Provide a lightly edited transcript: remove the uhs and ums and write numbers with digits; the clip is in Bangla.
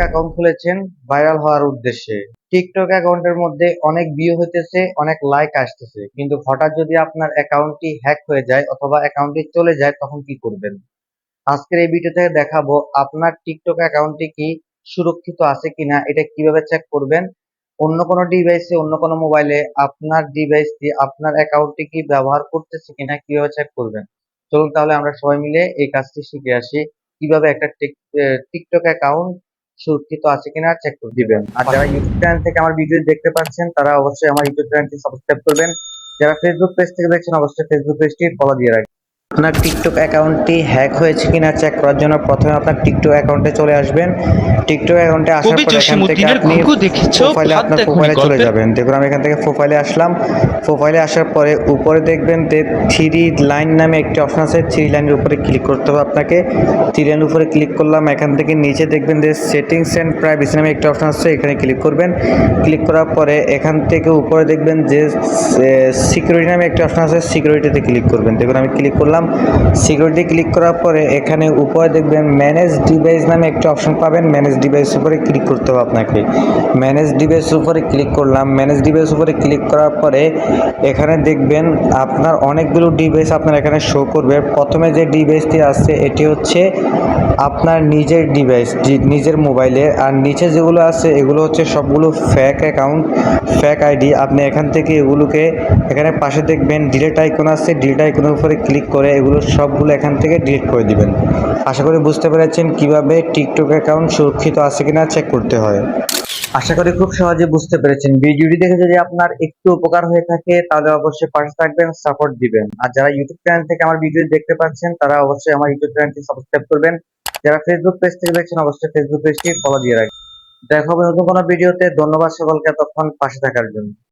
অ্যাকাউন্ট খুলেছেন ভাইরাল হওয়ার উদ্দেশ্যে। টিকটক অ্যাকাউন্টের মধ্যে অনেক ভিউ হইতেছে, অনেক লাইক আসতেছে, কিন্তু হঠাৎ যদি আপনার অ্যাকাউন্টটি হ্যাক হয়ে যায় অথবা অ্যাকাউন্টটি চলে যায় তখন কি করবেন? আজকের এই ভিডিওতে দেখাবো আপনার টিকটক অ্যাকাউন্টটি কি সুরক্ষিত আছে কিনা, এটা কিভাবে চেক করবেন। অন্য কোনো ডিভাইসে, অন্য কোনো মোবাইলে আপনার ডিভাইসটি আপনার অ্যাকাউন্টটি কি ব্যবহার করতেছে কিনা কিভাবে চেক করবেন। চলুন তাহলে আমরা সবাই মিলে এই কাজটি শিখে আসি, কিভাবে একটা টিকটক অ্যাকাউন্ট সুরক্ষিত আছে কিনা চেক করে দিবেন। আর যারা ইউটিউব চ্যানেল থেকে আমার ভিডিও দেখতে পাচ্ছেন তারা অবশ্যই আমার ইউটিউব চ্যানেলটি সাবস্ক্রাইব করবেন। যারা ফেসবুক পেজ থেকে দেখছেন অবশ্যই ফেসবুক পেজটি ফলো দিয়ে রাখবেন। আপনার টিকটক অ্যাকাউন্টটি হ্যাক হয়েছে কিনা চেক করার জন্য প্রথমে আপনার টিকটক অ্যাকাউন্টে চলে আসবেন। টিকটক অ্যাকাউন্টে আসার কবি পর এখান থেকে জসিমউদ্দিনের আপনি ঘুঘু দেখেছ ভাত আপনার দেখনি প্রোফাইলে চলে গল্পের। যাবেন। দেখুন আমি এখান থেকে প্রোফাইলে আসলাম। প্রোফাইলে আসার পরে উপরে দেখবেন যে থ্রি লাইন নামে একটি অপশন আছে, থ্রি লাইনের উপরে ক্লিক করতে হবে আপনাকে। থ্রি লাইনের উপরে ক্লিক করলাম, এখান থেকে নিচে দেখবেন যে সেটিংস অ্যান্ড প্রাইভেসি নামে একটি অপশন আছে, এখানে ক্লিক করবেন। ক্লিক করার পরে এখান থেকে উপরে দেখবেন যে সিকিউরিটি নামে একটি অপশন আছে, সিকিউরিটিতে ক্লিক করবেন। দেখুন আমি ক্লিক করলাম। সিকিউরিটি ক্লিক করার পরে এখানে উপরে দেখবেন ম্যানেজ ডিভাইস নামে একটি অপশন পাবেন, ম্যানেজ ডিভাইস উপরে ক্লিক করতে হবে আপনাকে। ম্যানেজ ডিভাইস উপরে ক্লিক করলাম। ম্যানেজ ডিভাইস উপরে ক্লিক করার পরে এখানে দেখবেন আপনার অনেকগুলো ডিভাইস আপনার এখানে শো করবে। প্রথমে যে ডিভাইসটি আছে এটি হচ্ছে আপনার নিজের ডিভাইস, নিজের মোবাইলের। আর নিচে যেগুলো আছে এগুলো হচ্ছে সবগুলো ফেক অ্যাকাউন্ট, ফেক আইডি। আপনি এখান থেকে এগুলোকে, এখানে পাশে দেখবেন ডিলিট আইকন আছে, ডিলিট আইকনের উপরে ক্লিক করে এগুলো সবগুলো এখান থেকে ডিলিট করে দিবেন। আশা করি বুঝতে পেরেছেন কিভাবে টিকটক অ্যাকাউন্ট সুরক্ষিত আছে কিনা চেক করতে হয়। আশা করি খুব সহজে বুঝতে পেরেছেন। ভিডিওটি দেখে যদি আপনার একটু উপকার হয়ে থাকে তাহলে অবশ্যই পাশে থাকবেন, সাপোর্ট দিবেন। আর যারা ইউটিউব চ্যানেল থেকে আমার ভিডিও দেখতে পাচ্ছেন তারা অবশ্যই আমার ইউটিউব চ্যানেলটি সাবস্ক্রাইব করবেন। যারা ফেসবুক পেজ থেকে দেখছেন অবশ্যই ফেসবুক পেজটি ফলো দিয়ে রাখবেন। দেখা হবে নতুন কোনো ভিডিওতে। ধন্যবাদ সকলকে এতক্ষণ পাশে থাকার জন্য।